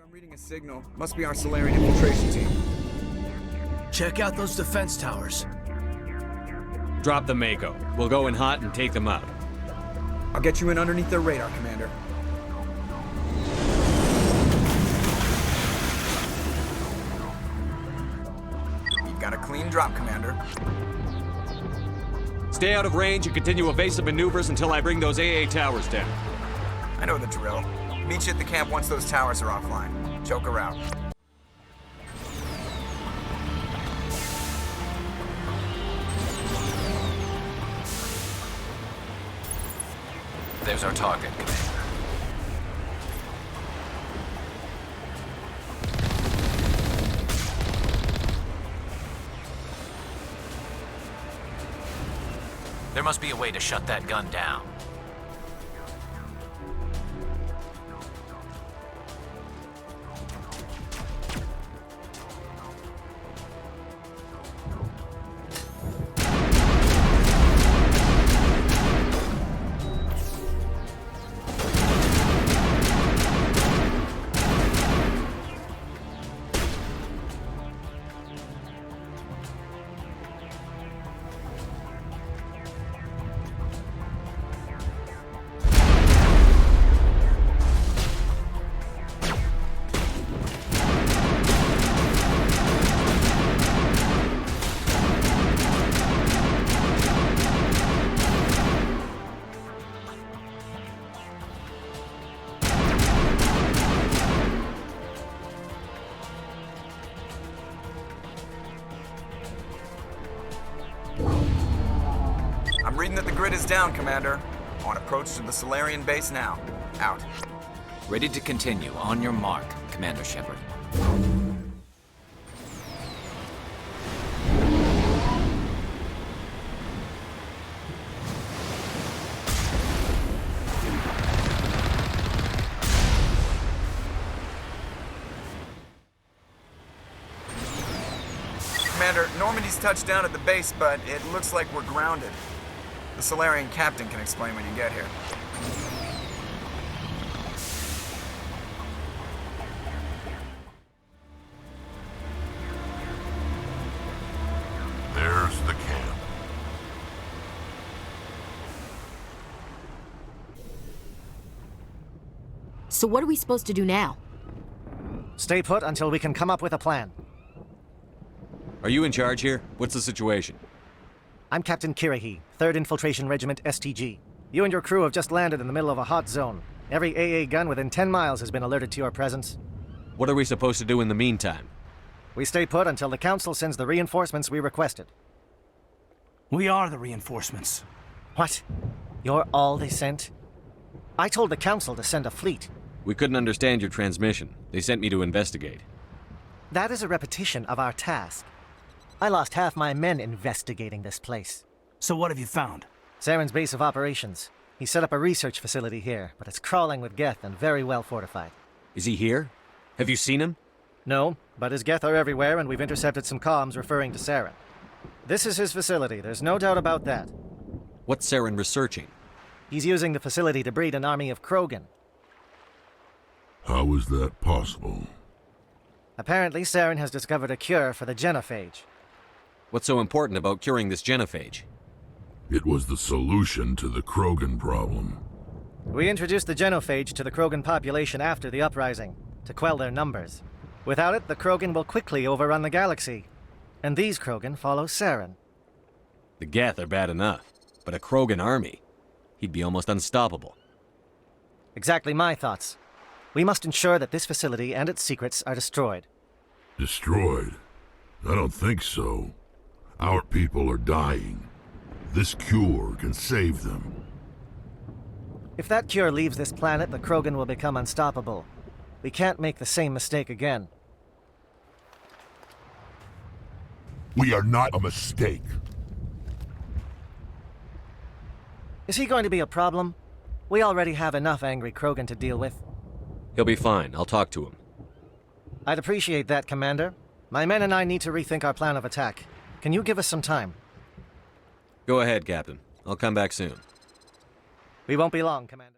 I'm reading a signal. Must be our Solarian infiltration team. Check out those defense towers. Drop the Mako. We'll go in hot and take them out. I'll get you in underneath their radar, Commander. You've got a clean drop, Commander. Stay out of range and continue evasive maneuvers until I bring those AA towers down. I know the drill. Meet you at the camp once those towers are offline. Choke her out. There's our target, Commander. There must be a way to shut that gun down. I'm reading that the grid is down, Commander. On approach to the Solarian base now. Out. Ready to continue. On your mark, Commander Shepard. Commander, Normandy's touched down at the base, but it looks like we're grounded. The Solarian captain can explain when you get here. There's the camp. So what are we supposed to do now? Stay put until we can come up with a plan. Are you in charge here? What's the situation? I'm Captain Kirahi, 3rd Infiltration Regiment STG. You and your crew have just landed in the middle of a hot zone. Every AA gun within 10 miles has been alerted to your presence. What are we supposed to do in the meantime? We stay put until the Council sends the reinforcements we requested. We are the reinforcements. What? You're all they sent? I told the Council to send a fleet. We couldn't understand your transmission. They sent me to investigate. That is a repetition of our task. I lost half my men investigating this place. So what have you found? Saren's base of operations. He set up a research facility here, but it's crawling with Geth and very well fortified. Is he here? Have you seen him? No, but his Geth are everywhere and we've intercepted some comms referring to Saren. This is his facility, there's no doubt about that. What's Saren researching? He's using the facility to breed an army of Krogan. How is that possible? Apparently, Saren has discovered a cure for the genophage. What's so important about curing this genophage? It was the solution to the Krogan problem. We introduced the genophage to the Krogan population after the uprising, to quell their numbers. Without it, the Krogan will quickly overrun the galaxy. And these Krogan follow Saren. The Geth are bad enough, but a Krogan army? He'd be almost unstoppable. Exactly my thoughts. We must ensure that this facility and its secrets are destroyed. Destroyed? I don't think so. Our people are dying. This cure can save them. If that cure leaves this planet, the Krogan will become unstoppable. We can't make the same mistake again. We are not a mistake. Is he going to be a problem? We already have enough angry Krogan to deal with. He'll be fine. I'll talk to him. I'd appreciate that, Commander. My men and I need to rethink our plan of attack. Can you give us some time? Go ahead, Captain. I'll come back soon. We won't be long, Commander.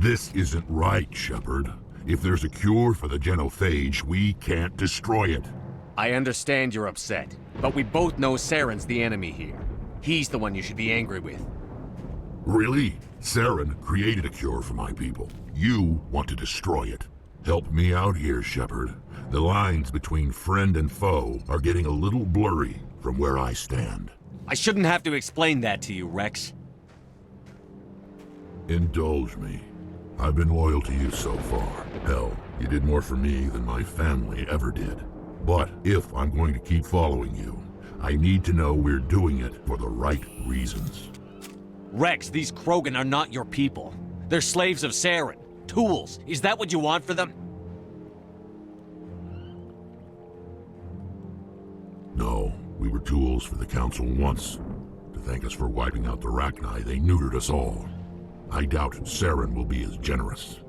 This isn't right, Shepard. If there's a cure for the genophage, we can't destroy it. I understand you're upset, but we both know Saren's the enemy here. He's the one you should be angry with. Really? Saren created a cure for my people. You want to destroy it. Help me out here, Shepard. The lines between friend and foe are getting a little blurry from where I stand. I shouldn't have to explain that to you, Wrex. Indulge me. I've been loyal to you so far. Hell, you did more for me than my family ever did. But if I'm going to keep following you, I need to know we're doing it for the right reasons. Wrex, these Krogan are not your people. They're slaves of Saren. Tools. Is that what you want for them? No, we were tools for the Council once. To thank us for wiping out the Rachni, they neutered us all. I doubt Saren will be as generous.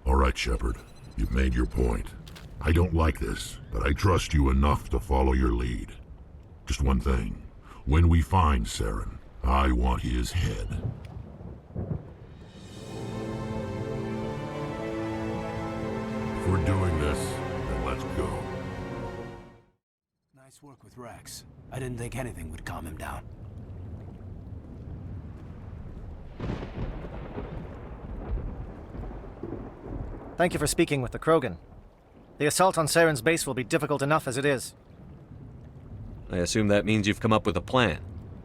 All right, Shepard. You've made your point. I don't like this, but I trust you enough to follow your lead. Just one thing. When we find Saren, I want his head. If we're doing this, then let's go. Nice work with Wrex. I didn't think anything would calm him down. Thank you for speaking with the Krogan. The assault on Saren's base will be difficult enough as it is. I assume that means you've come up with a plan.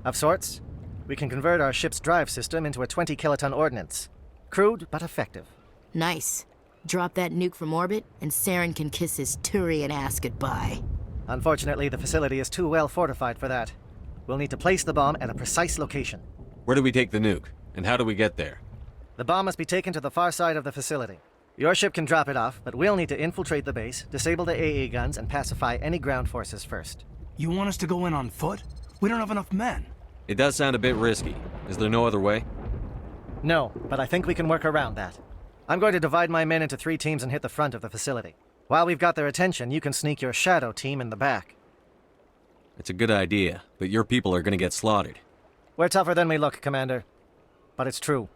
Of sorts. We can convert our ship's drive system into a 20-kiloton ordnance. Crude, but effective. Nice. Drop that nuke from orbit, and Saren can kiss his Turian ass goodbye. Unfortunately, the facility is too well fortified for that. We'll need to place the bomb at a precise location. Where do we take the nuke? And how do we get there? The bomb must be taken to the far side of the facility. Your ship can drop it off, but we'll need to infiltrate the base, disable the AA guns, and pacify any ground forces first. You want us to go in on foot? We don't have enough men. It does sound a bit risky. Is there no other way? No, but I think we can work around that. I'm going to divide my men into 3 teams and hit the front of the facility. While we've got their attention, you can sneak your shadow team in the back. It's a good idea, but your people are gonna get slaughtered. We're tougher than we look, Commander. But it's true.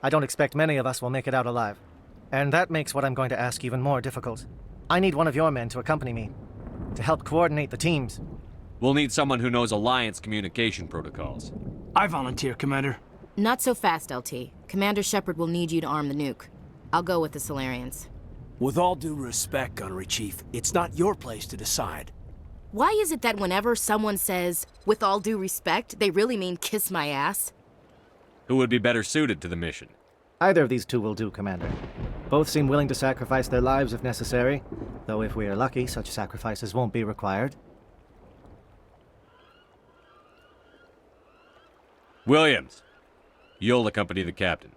I don't expect many of us will make it out alive. And that makes what I'm going to ask even more difficult. I need one of your men to accompany me, to help coordinate the teams. We'll need someone who knows Alliance communication protocols. I volunteer, Commander. Not so fast, LT. Commander Shepard will need you to arm the nuke. I'll go with the Solarians. With all due respect, Gunnery Chief, it's not your place to decide. Why is it that whenever someone says, with all due respect, they really mean kiss my ass? Who would be better suited to the mission? Either of these 2 will do, Commander. Both seem willing to sacrifice their lives if necessary, though if we are lucky, such sacrifices won't be required. Williams, you'll accompany the captain.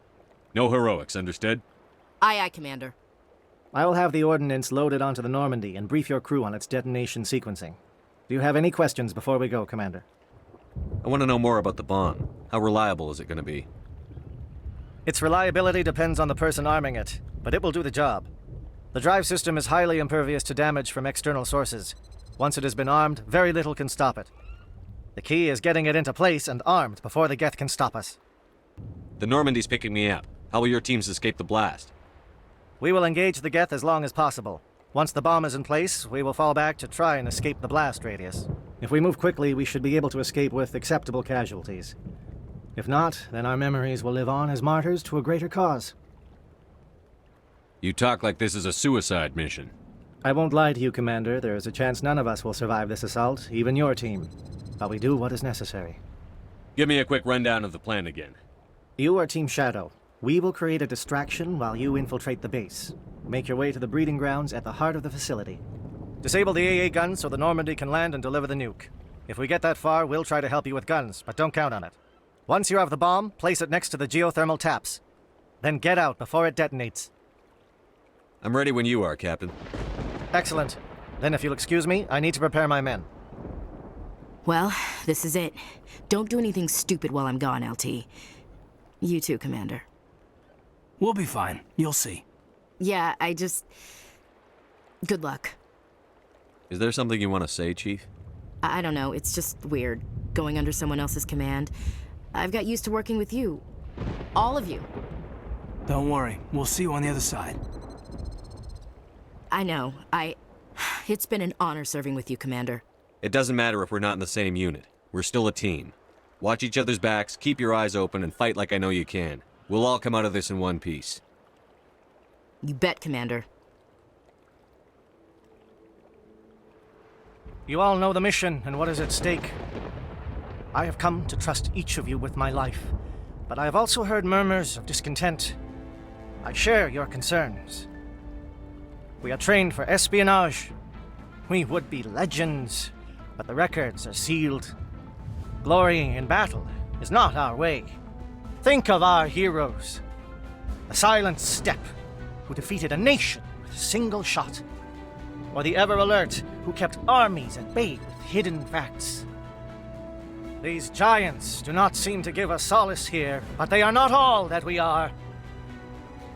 No heroics, understood? Aye, aye, Commander. I will have the ordnance loaded onto the Normandy and brief your crew on its detonation sequencing. Do you have any questions before we go, Commander? I want to know more about the bomb. How reliable is it going to be? Its reliability depends on the person arming it, but it will do the job. The drive system is highly impervious to damage from external sources. Once it has been armed, very little can stop it. The key is getting it into place and armed before the Geth can stop us. The Normandy's picking me up. How will your teams escape the blast? We will engage the Geth as long as possible. Once the bomb is in place, we will fall back to try and escape the blast radius. If we move quickly, we should be able to escape with acceptable casualties. If not, then our memories will live on as martyrs to a greater cause. You talk like this is a suicide mission. I won't lie to you, Commander. There is a chance none of us will survive this assault, even your team. But we do what is necessary. Give me a quick rundown of the plan again. You are Team Shadow. We will create a distraction while you infiltrate the base. Make your way to the breeding grounds at the heart of the facility. Disable the AA guns so the Normandy can land and deliver the nuke. If we get that far, we'll try to help you with guns, but don't count on it. Once you have the bomb, place it next to the geothermal taps. Then get out before it detonates. I'm ready when you are, Captain. Excellent. Then if you'll excuse me, I need to prepare my men. Well, this is it. Don't do anything stupid while I'm gone, LT. You too, Commander. We'll be fine. You'll see. Yeah, good luck. Is there something you want to say, Chief? I don't know, it's just weird, going under someone else's command. I've got used to working with you. All of you. Don't worry, we'll see you on the other side. I know. It's been an honor serving with you, Commander. It doesn't matter if we're not in the same unit. We're still a team. Watch each other's backs, keep your eyes open, and fight like I know you can. We'll all come out of this in one piece. You bet, Commander. You all know the mission and what is at stake. I have come to trust each of you with my life, but I have also heard murmurs of discontent. I share your concerns. We are trained for espionage. We would be legends, but the records are sealed. Glory in battle is not our way. Think of our heroes. The silent steppe who defeated a nation with a single shot. Or the ever-alert who kept armies at bay with hidden facts. These giants do not seem to give us solace here, but they are not all that we are.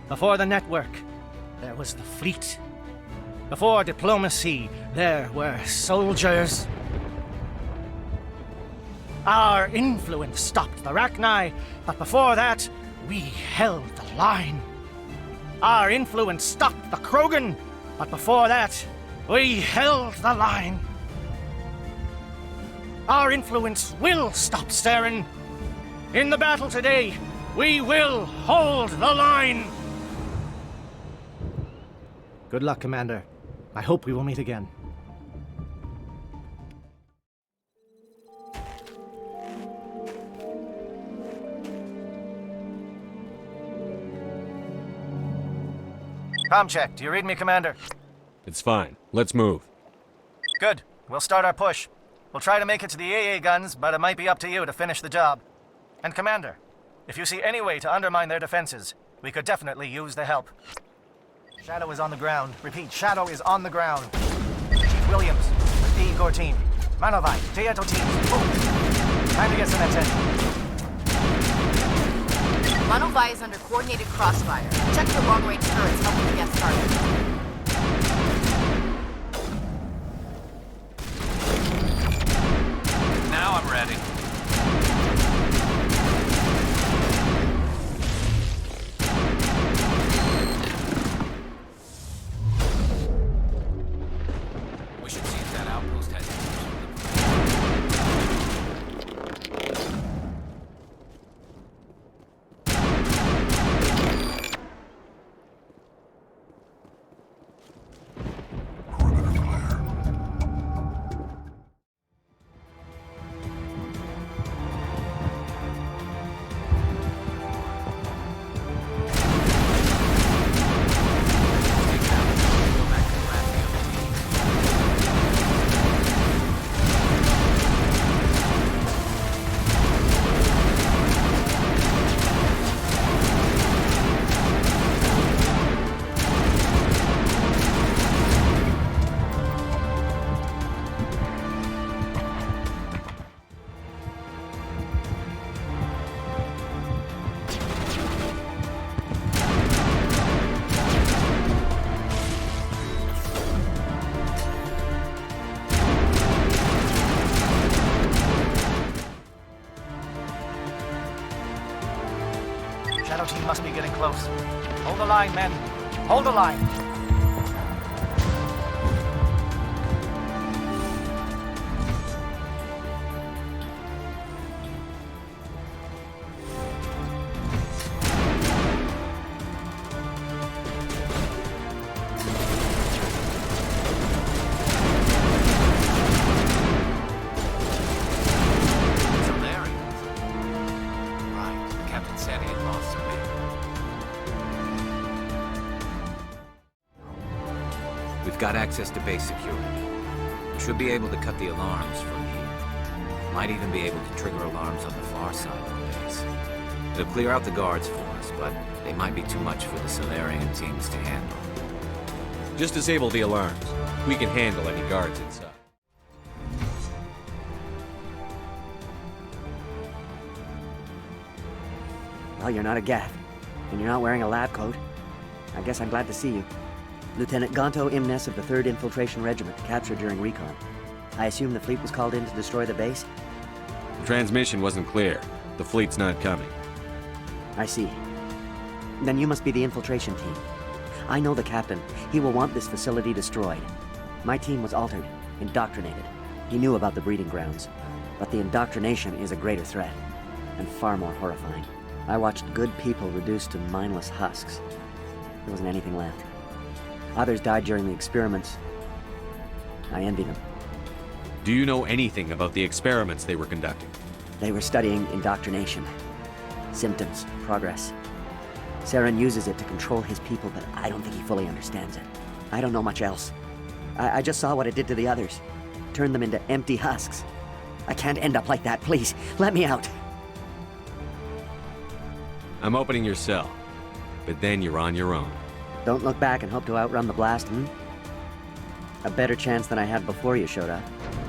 Before the network, there was the fleet. Before diplomacy, there were soldiers. Our influence stopped the Rachni, but before that, we held the line. Our influence stopped the Krogan, but before that, we held the line. Our influence will stop Saren. In the battle today, we will hold the line. Good luck, Commander. I hope we will meet again. Comm check. Do you read me, Commander? It's fine. Let's move. Good. We'll start our push. We'll try to make it to the AA guns, but it might be up to you to finish the job. And Commander, if you see any way to undermine their defenses, we could definitely use the help. Shadow is on the ground. Repeat, Shadow is on the ground. Chief Williams, with the Igor team. Manovai, Teato team. Move. Time to get some attention. Manovai is under coordinated crossfire. Check the long-range turrets helping to get started. Now I'm ready. We should see if that outpost has Shadow team must be getting close. Hold the line, men. Hold the line. We've got access to base security. We should be able to cut the alarms from here. Might even be able to trigger alarms on the far side of the base. It'll clear out the guards for us, but they might be too much for the Salarian teams to handle. Just disable the alarms. We can handle any guards inside. Well, you're not a Gath, and you're not wearing a lab coat. I guess I'm glad to see you. Lieutenant Gonto Imnes of the 3rd Infiltration Regiment, captured during recon. I assume the fleet was called in to destroy the base? The transmission wasn't clear. The fleet's not coming. I see. Then you must be the infiltration team. I know the captain. He will want this facility destroyed. My team was altered, indoctrinated. He knew about the breeding grounds. But the indoctrination is a greater threat, and far more horrifying. I watched good people reduced to mindless husks. There wasn't anything left. Others died during the experiments. I envy them. Do you know anything about the experiments they were conducting? They were studying indoctrination. Symptoms, progress. Saren uses it to control his people, but I don't think he fully understands it. I don't know much else. I just saw what it did to the others. Turned them into empty husks. I can't end up like that, please. Let me out. I'm opening your cell, but then you're on your own. Don't look back and hope to outrun the blast, A better chance than I had before you showed up.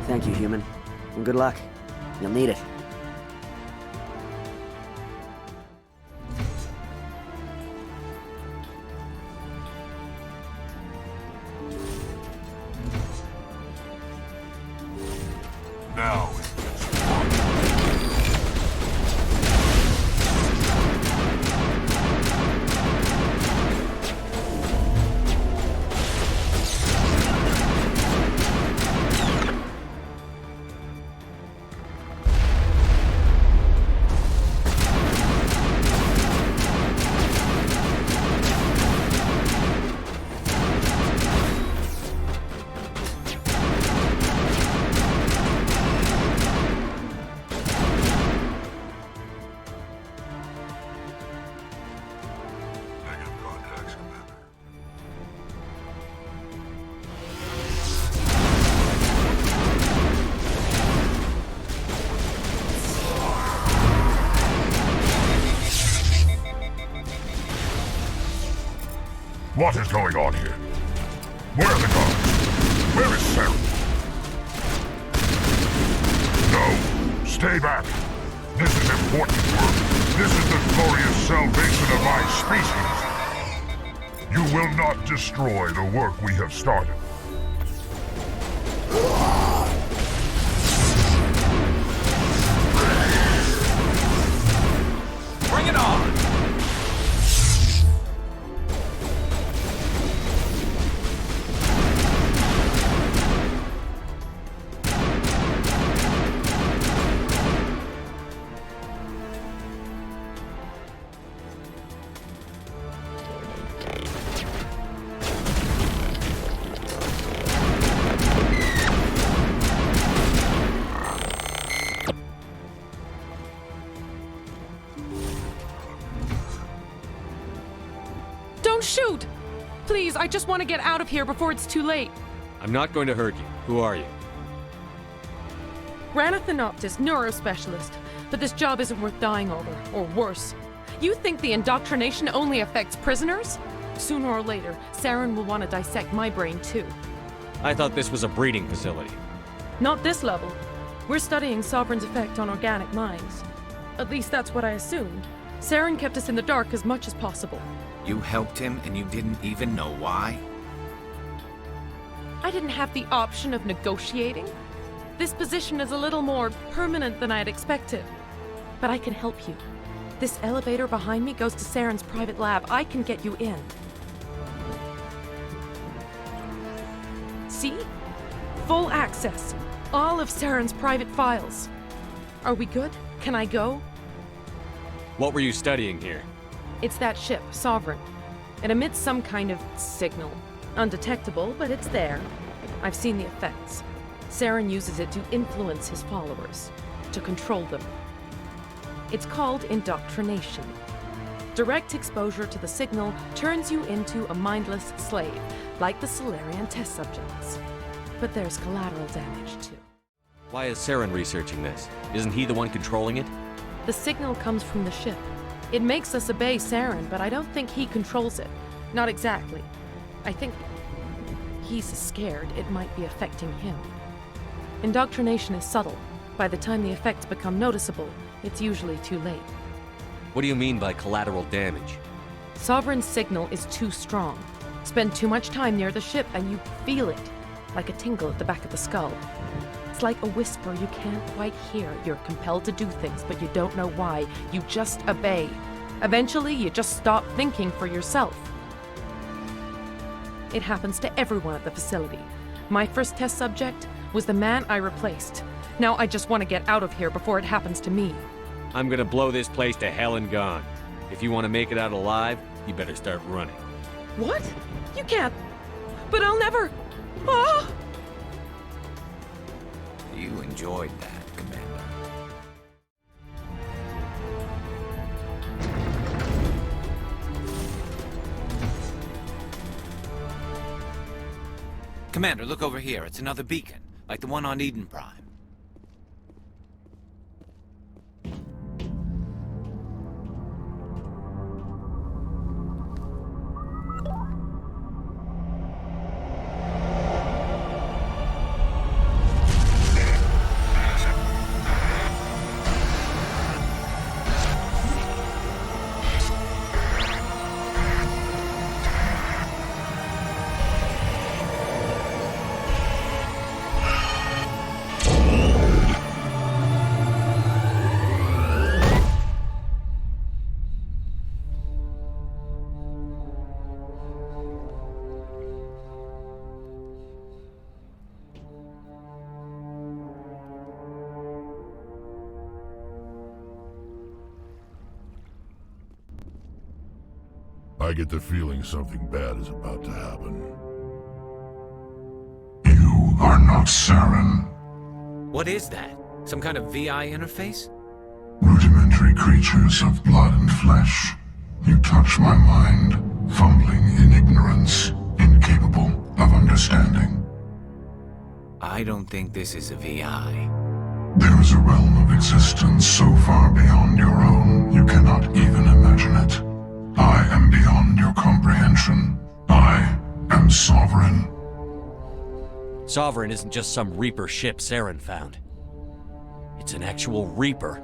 Thank you, human. And good luck. You'll need it. Now, what is going on here? Where are the guards? Where is Saren? No, stay back. This is important work. This is the glorious salvation of my species. You will not destroy the work we have started. Bring it on! Don't shoot! Please, I just want to get out of here before it's too late. I'm not going to hurt you. Who are you? Rana Thanoptis, neurospecialist. But this job isn't worth dying over, or worse. You think the indoctrination only affects prisoners? Sooner or later, Saren will want to dissect my brain too. I thought this was a breeding facility. Not this level. We're studying Sovereign's effect on organic minds. At least that's what I assumed. Saren kept us in the dark as much as possible. You helped him and you didn't even know why? I didn't have the option of negotiating. This position is a little more permanent than I had expected. But I can help you. This elevator behind me goes to Saren's private lab. I can get you in. See? Full access. All of Saren's private files. Are we good? Can I go? What were you studying here? It's that ship, Sovereign. It emits some kind of signal. Undetectable, but it's there. I've seen the effects. Saren uses it to influence his followers, to control them. It's called indoctrination. Direct exposure to the signal turns you into a mindless slave, like the Salarian test subjects. But there's collateral damage, too. Why is Saren researching this? Isn't he the one controlling it? The signal comes from the ship. It makes us obey Saren, but I don't think he controls it. Not exactly. I think he's scared it might be affecting him. Indoctrination is subtle. By the time the effects become noticeable, it's usually too late. What do you mean by collateral damage? Sovereign's signal is too strong. Spend too much time near the ship and you feel it, like a tingle at the back of the skull. It's like a whisper you can't quite hear. You're compelled to do things, but you don't know why. You just obey. Eventually, you just stop thinking for yourself. It happens to everyone at the facility. My first test subject was the man I replaced. Now I just want to get out of here before it happens to me. I'm gonna blow this place to hell and gone. If you want to make it out alive, you better start running. What? You can't. But I'll never. Ah! You enjoyed that, Commander. Commander, look over here. It's another beacon, like the one on Eden Prime. I get the feeling something bad is about to happen. You are not Saren. What is that? Some kind of VI interface? Rudimentary creatures of blood and flesh. You touch my mind, fumbling in ignorance, incapable of understanding. I don't think this is a VI. There is a realm of existence so far beyond your own, you cannot even imagine it. I am beyond your comprehension. I am Sovereign. Sovereign isn't just some Reaper ship Saren found. It's an actual Reaper.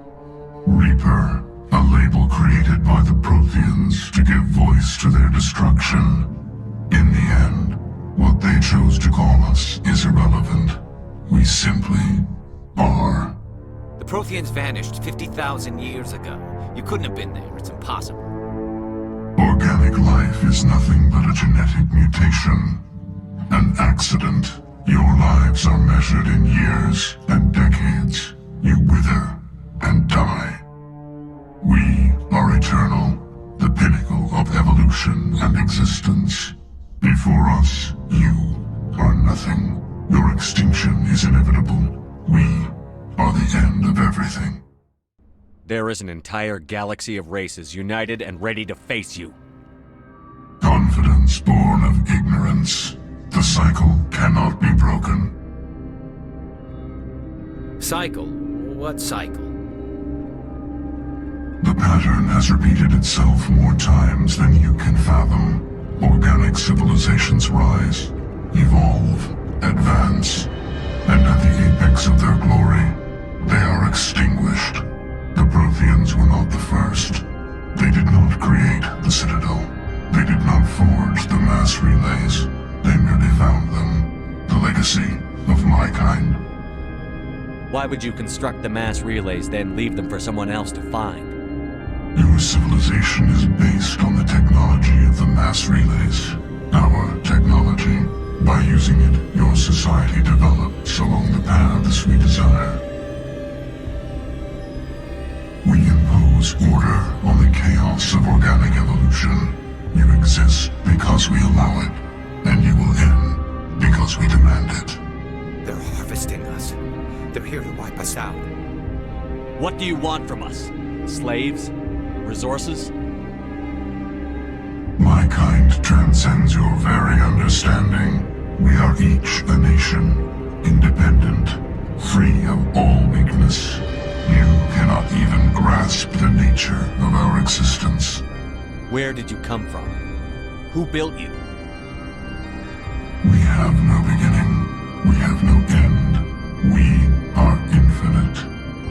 Reaper, a label created by the Protheans to give voice to their destruction. In the end, what they chose to call us is irrelevant. We simply are. The Protheans vanished 50,000 years ago. You couldn't have been there. It's impossible. Organic life is nothing but a genetic mutation. An accident. Your lives are measured in years and decades. You wither and die. We are eternal, the pinnacle of evolution and existence. Before us, you are nothing. Your extinction is inevitable. We are the end of everything. There is an entire galaxy of races united and ready to face you. Confidence born of ignorance. The cycle cannot be broken. Cycle? What cycle? The pattern has repeated itself more times than you can fathom. Organic civilizations rise, evolve, advance, and at the apex of their glory, they are extinguished. The Protheans were not the first. They did not create the Citadel. They did not forge the mass relays. They merely found them. The legacy of my kind. Why would you construct the mass relays, then leave them for someone else to find? Your civilization is based on the technology of the mass relays. Our technology. By using it, your society develops along the paths we desire. We impose order on the chaos of organic evolution. You exist because we allow it, and you will end because we demand it. They're harvesting us. They're here to wipe us out. What do you want from us? Slaves? Resources? My kind transcends your very understanding. We are each a nation, independent, free of all weakness. You cannot even grasp the nature of our existence. Where did you come from? Who built you? We have no beginning. We have no end. We are infinite.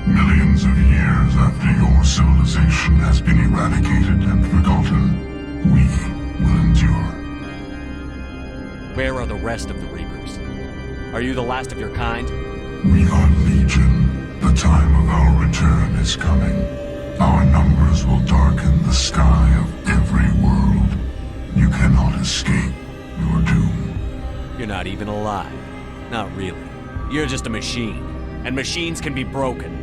Millions of years after your civilization has been eradicated and forgotten, we will endure. Where are the rest of the Reapers? Are you the last of your kind? We are Legion. The time of our return is coming. Our numbers will darken the sky of every world. You cannot escape your doom. You're not even alive. Not really. You're just a machine. And machines can be broken.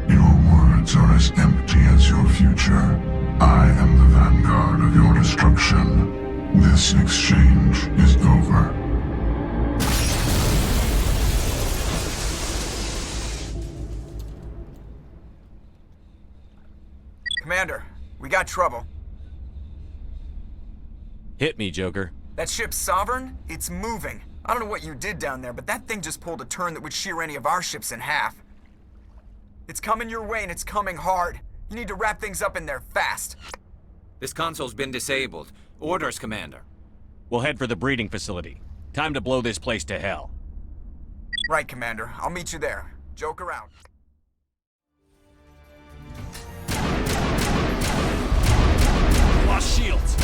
Your words are as empty as your future. I am the vanguard of your destruction. This exchange is over. Commander, we got trouble. Hit me, Joker. That ship's Sovereign? It's moving. I don't know what you did down there, but that thing just pulled a turn that would shear any of our ships in half. It's coming your way and it's coming hard. You need to wrap things up in there fast. This console's been disabled. Orders, Commander. We'll head for the breeding facility. Time to blow this place to hell. Right, Commander. I'll meet you there. Joker out. Lost shields!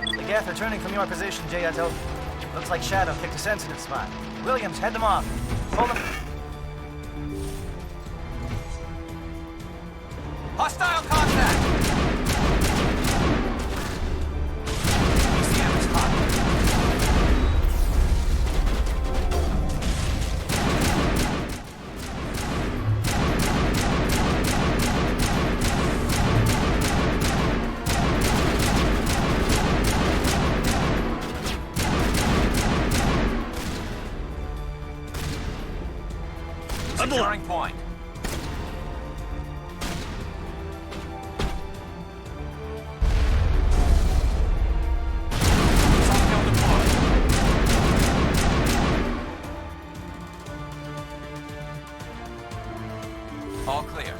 The Geth returning from your position, Jayato. Looks like Shadow picked a sensitive spot. Williams, head them off. Pull them. Hostile contact! ECM is hot. Securing point. All clear.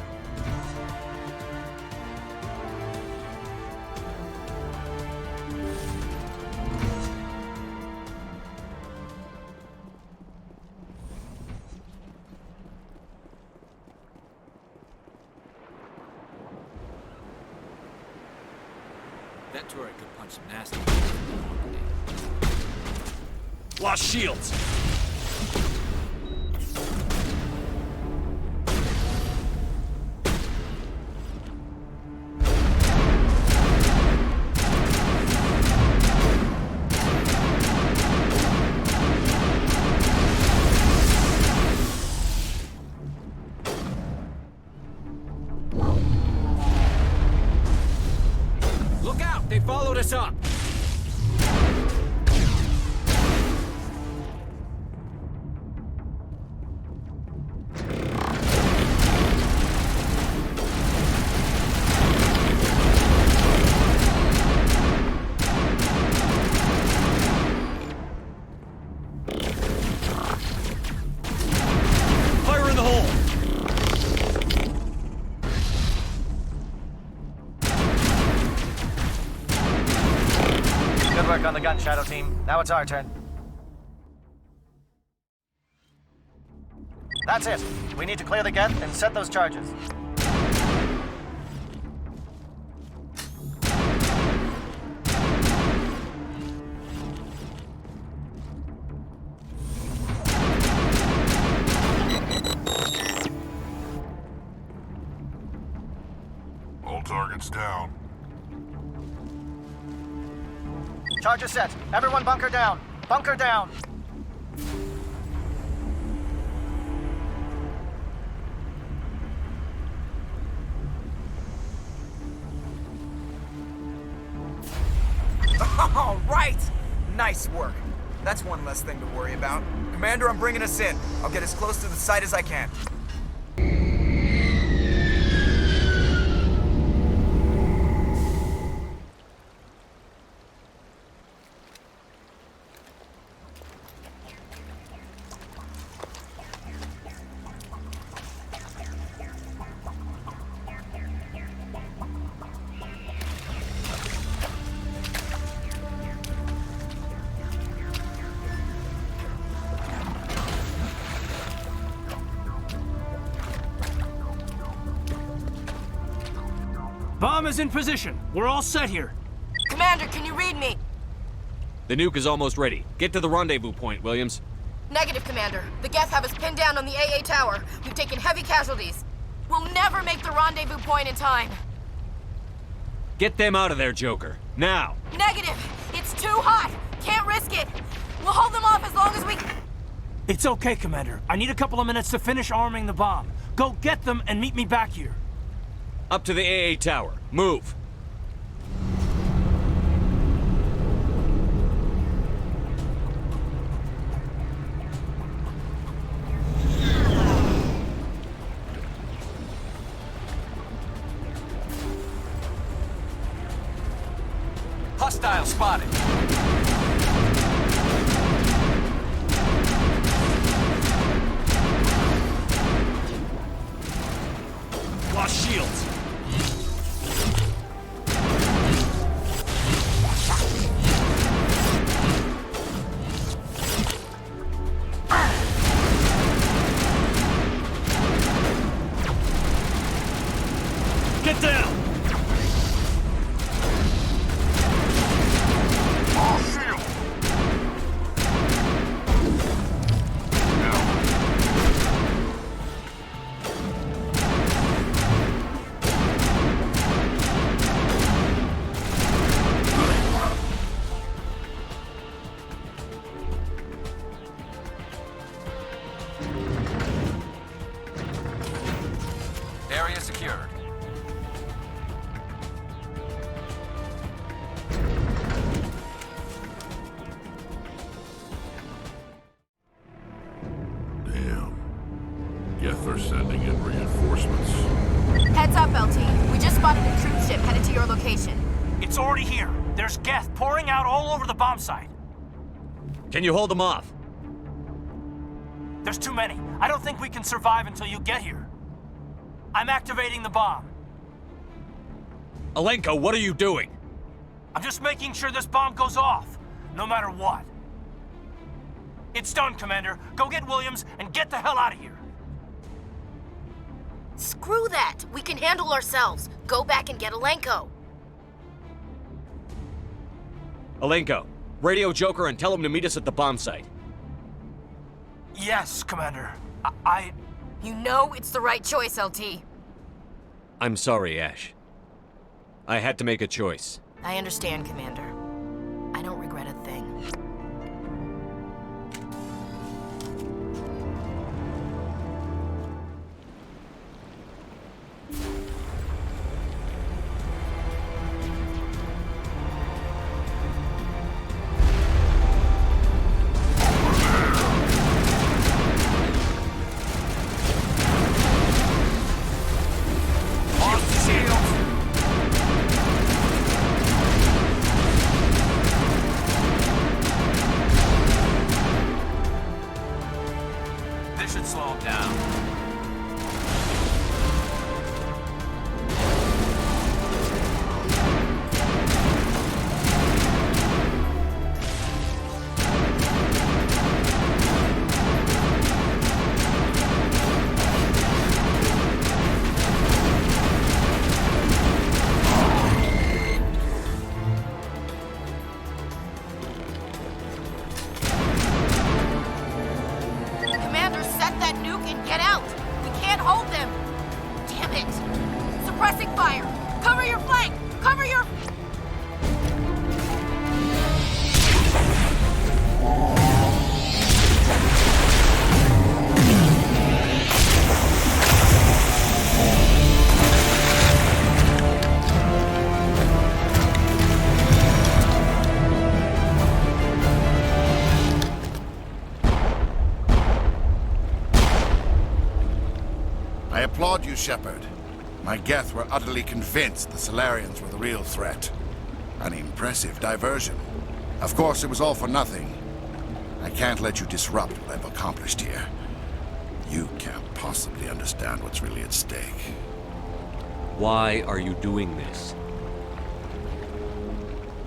That turret could punch some nasty. Lost shields! Look out! They followed us up! Fire in the hole! Good work on the gun, Shadow Team. Now it's our turn. That's it. We need to clear the Geth and set those charges. All targets down. Charges set. Everyone bunker down. Bunker down. All right! Nice work. That's one less thing to worry about. Commander, I'm bringing us in. I'll get as close to the site as I can. Bomb is in position. We're all set here. Commander, can you read me? The nuke is almost ready. Get to the rendezvous point, Williams. Negative, Commander. The Geth have us pinned down on the AA tower. We've taken heavy casualties. We'll never make the rendezvous point in time. Get them out of there, Joker. Now! Negative! It's too hot! Can't risk it! We'll hold them off as long as we... It's okay, Commander. I need a couple of minutes to finish arming the bomb. Go get them and meet me back here. Up to the AA tower. Move! Hostile spotted. Lost shields. Get down! Area secured. Damn. Geth are sending in reinforcements. Heads up, LT. We just spotted a troop ship headed to your location. It's already here. There's Geth pouring out all over the bomb site. Can you hold them off? There's too many. I don't think we can survive until you get here. I'm activating the bomb. Alenko, what are you doing? I'm just making sure this bomb goes off, no matter what. It's done, Commander. Go get Williams and get the hell out of here. Screw that! We can handle ourselves. Go back and get Alenko. Alenko, radio Joker and tell him to meet us at the bomb site. Yes, Commander. You know it's the right choice, LT. I'm sorry, Ash. I had to make a choice. I understand, Commander. I don't regret a thing. I applaud you, Shepard. My Geth were utterly convinced the Salarians were the real threat. An impressive diversion. Of course, it was all for nothing. I can't let you disrupt what I've accomplished here. You can't possibly understand what's really at stake. Why are you doing this?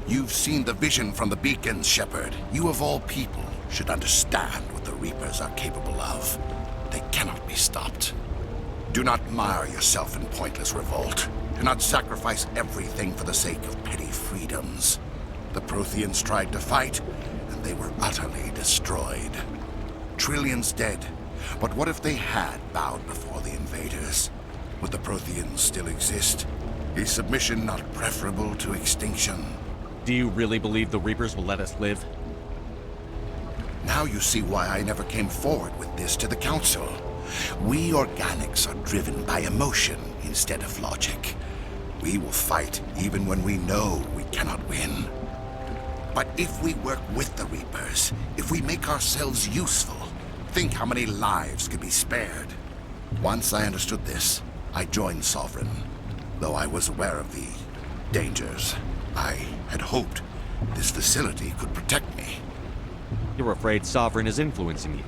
You've seen the vision from the beacons, Shepard. You of all people should understand what the Reapers are capable of. They cannot be stopped. Do not mire yourself in pointless revolt. Do not sacrifice everything for the sake of petty freedoms. The Protheans tried to fight, and they were utterly destroyed. Trillions dead. But what if they had bowed before the invaders? Would the Protheans still exist? Is submission not preferable to extinction? Do you really believe the Reapers will let us live? Now you see why I never came forward with this to the Council. We organics are driven by emotion instead of logic. We will fight even when we know we cannot win. But if we work with the Reapers, if we make ourselves useful, think how many lives could be spared. Once I understood this, I joined Sovereign. Though I was aware of the dangers, I had hoped this facility could protect me. You're afraid Sovereign is influencing you.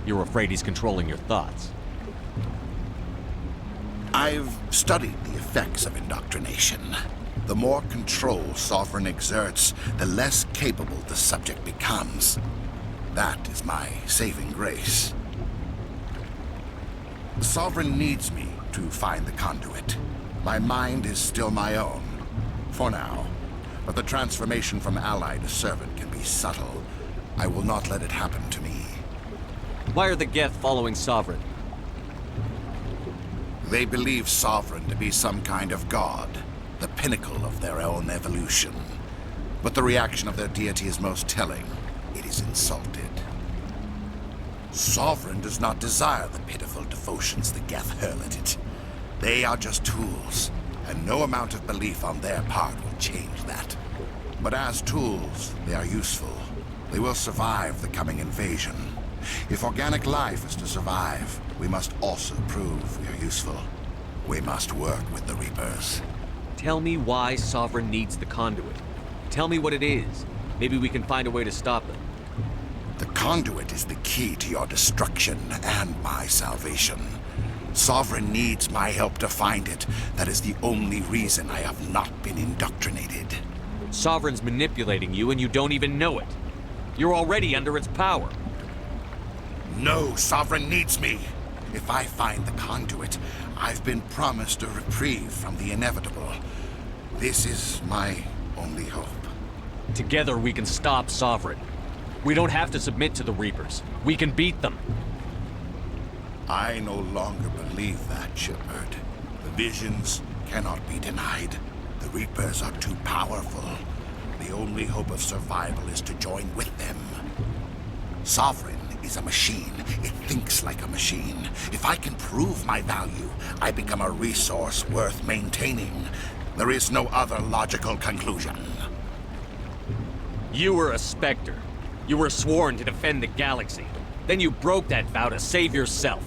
You're afraid he's controlling your thoughts. I've studied the effects of indoctrination. The more control Sovereign exerts, the less capable the subject becomes. That is my saving grace. Sovereign needs me to find the conduit. My mind is still my own, for now. But the transformation from ally to servant can be subtle. I will not let it happen to me. Why are the Geth following Sovereign? They believe Sovereign to be some kind of god, the pinnacle of their own evolution. But the reaction of their deity is most telling. It is insulted. Sovereign does not desire the pitiful devotions the Geth hurl at it. They are just tools, and no amount of belief on their part will change that. But as tools, they are useful. They will survive the coming invasion. If organic life is to survive, we must also prove we are useful. We must work with the Reapers. Tell me why Sovereign needs the conduit. Tell me what it is. Maybe we can find a way to stop them. The conduit is the key to your destruction and my salvation. Sovereign needs my help to find it. That is the only reason I have not been indoctrinated. Sovereign's manipulating you and you don't even know it. You're already under its power. No, Sovereign needs me. If I find the conduit, I've been promised a reprieve from the inevitable. This is my only hope. Together we can stop Sovereign. We don't have to submit to the Reapers. We can beat them. I no longer believe that, Shepard. The visions cannot be denied. The Reapers are too powerful. The only hope of survival is to join with them. Sovereign is a machine. It thinks like a machine. If I can prove my value, I become a resource worth maintaining. There is no other logical conclusion. You were a Spectre. You were sworn to defend the galaxy. Then you broke that vow to save yourself.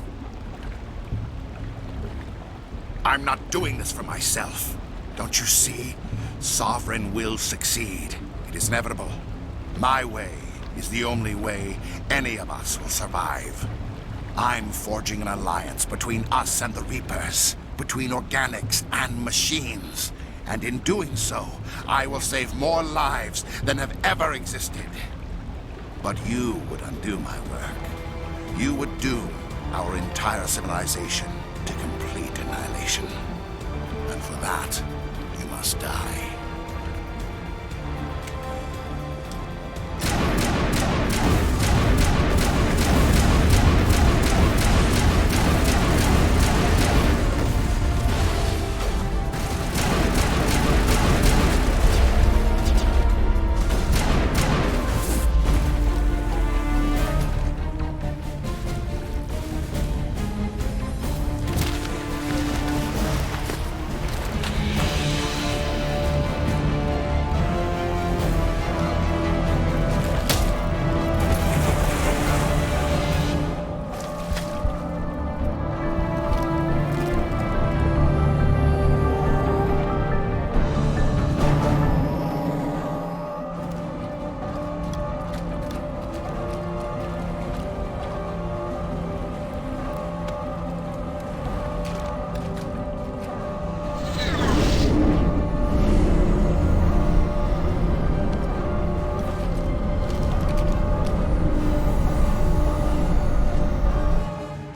I'm not doing this for myself. Don't you see? Sovereign will succeed. It is inevitable. My way is the only way any of us will survive. I'm forging an alliance between us and the Reapers, between organics and machines. And in doing so, I will save more lives than have ever existed. But you would undo my work. You would doom our entire civilization to complete annihilation. And for that, you must die.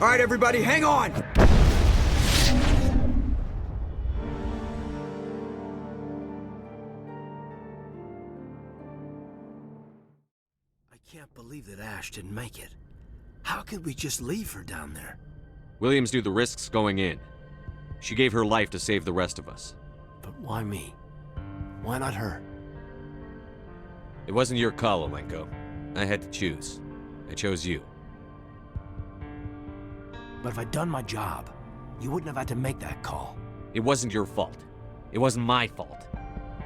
All right, everybody, hang on! believe that Ash didn't make it. How could we just leave her down there? Williams knew the risks going in. She gave her life to save the rest of us. But why me? Why not her? It wasn't your call, Mako. I had to choose. I chose you. But if I'd done my job, you wouldn't have had to make that call. It wasn't your fault. It wasn't my fault.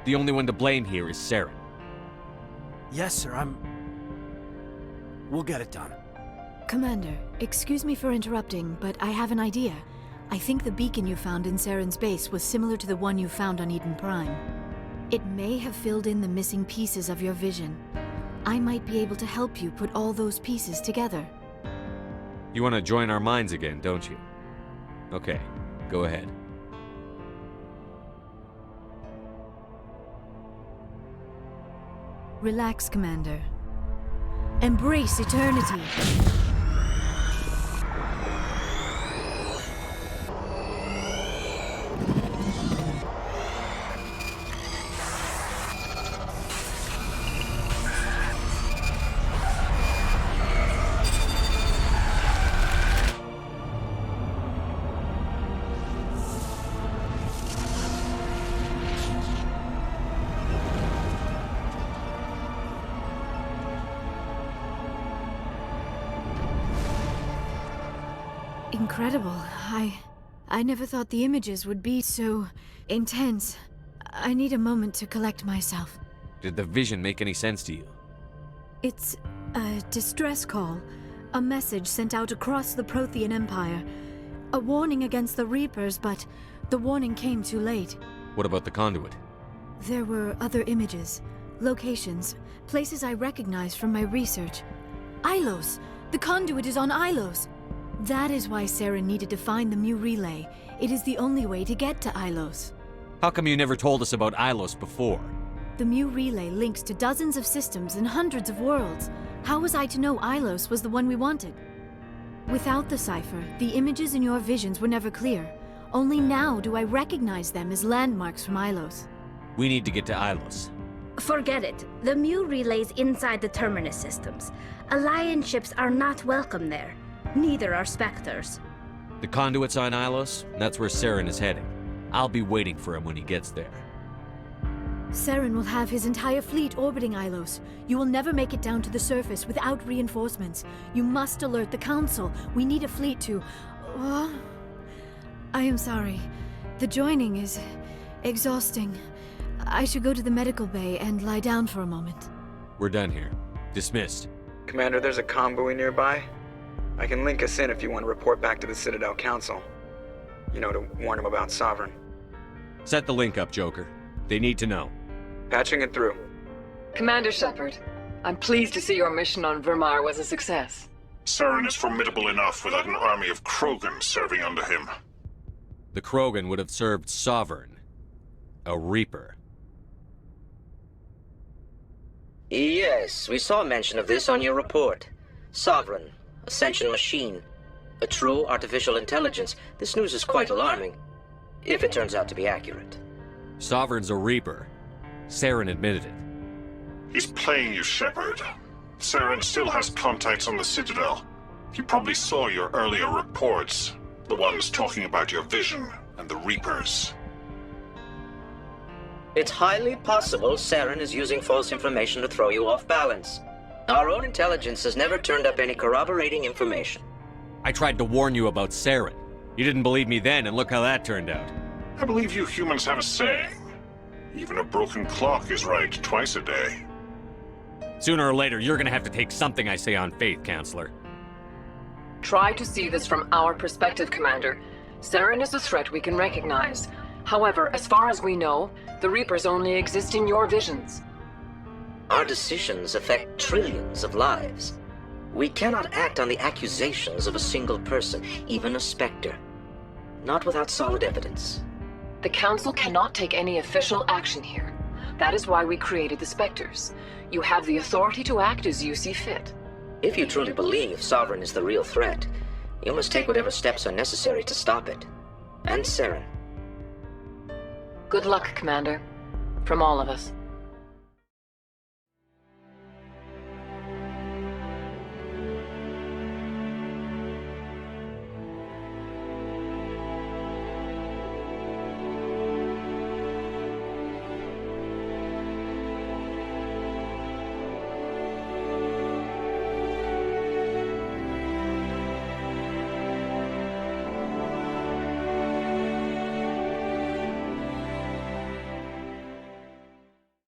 The only one to blame here is Saren. Yes, sir, We'll get it done. Commander, excuse me for interrupting, but I have an idea. I think the beacon you found in Saren's base was similar to the one you found on Eden Prime. It may have filled in the missing pieces of your vision. I might be able to help you put all those pieces together. You want to join our minds again, don't you? Okay, go ahead. Relax, Commander. Embrace eternity. Incredible. I never thought the images would be so intense. I need a moment to collect myself. Did the vision make any sense to you? It's a distress call. A message sent out across the Prothean Empire. A warning against the Reapers, but the warning came too late. What about the conduit? There were other images, locations, places I recognized from my research. Ilos! The conduit is on Ilos! That is why Saren needed to find the Mu relay. It is the only way to get to Ilos. How come you never told us about Ilos before? The Mu relay links to dozens of systems and hundreds of worlds. How was I to know Ilos was the one we wanted? Without the cipher, the images in your visions were never clear. Only now do I recognize them as landmarks from Ilos. We need to get to Ilos. Forget it. The Mu relay's inside the Terminus systems. Alliance ships are not welcome there. Neither are Spectres. The conduit's on Ilos, and that's where Saren is heading. I'll be waiting for him when he gets there. Saren will have his entire fleet orbiting Ilos. You will never make it down to the surface without reinforcements. You must alert the Council. We need a fleet to... I am sorry. The joining is exhausting. I should go to the medical bay and lie down for a moment. We're done here. Dismissed. Commander, there's a comm buoy nearby. I can link us in if you want to report back to the Citadel Council. You know, to warn them about Sovereign. Set the link up, Joker. They need to know. Patching it through. Commander Shepard, I'm pleased to see your mission on Virmire was a success. Saren is formidable enough without an army of Krogan serving under him. The Krogan would have served Sovereign. A Reaper. Yes, we saw mention of this on your report. Sovereign. Ascension machine. A true artificial intelligence. This news is quite alarming. If it turns out to be accurate. Sovereign's a Reaper. Saren admitted it. He's playing you, Shepard. Saren still has contacts on the Citadel. He probably saw your earlier reports. The ones talking about your vision and the Reapers. It's highly possible Saren is using false information to throw you off balance. Our own intelligence has never turned up any corroborating information. I tried to warn you about Saren. You didn't believe me then, and look how that turned out. I believe you humans have a saying. Even a broken clock is right twice a day. Sooner or later, you're gonna have to take something I say on faith, Counselor. Try to see this from our perspective, Commander. Saren is a threat we can recognize. However, as far as we know, the Reapers only exist in your visions. Our decisions affect trillions of lives. We cannot act on the accusations of a single person, even a Spectre. Not without solid evidence. The Council cannot take any official action here. That is why we created the Spectres. You have the authority to act as you see fit. If you truly believe Sovereign is the real threat, you must take whatever steps are necessary to stop it. And Saren. Good luck, Commander. From all of us.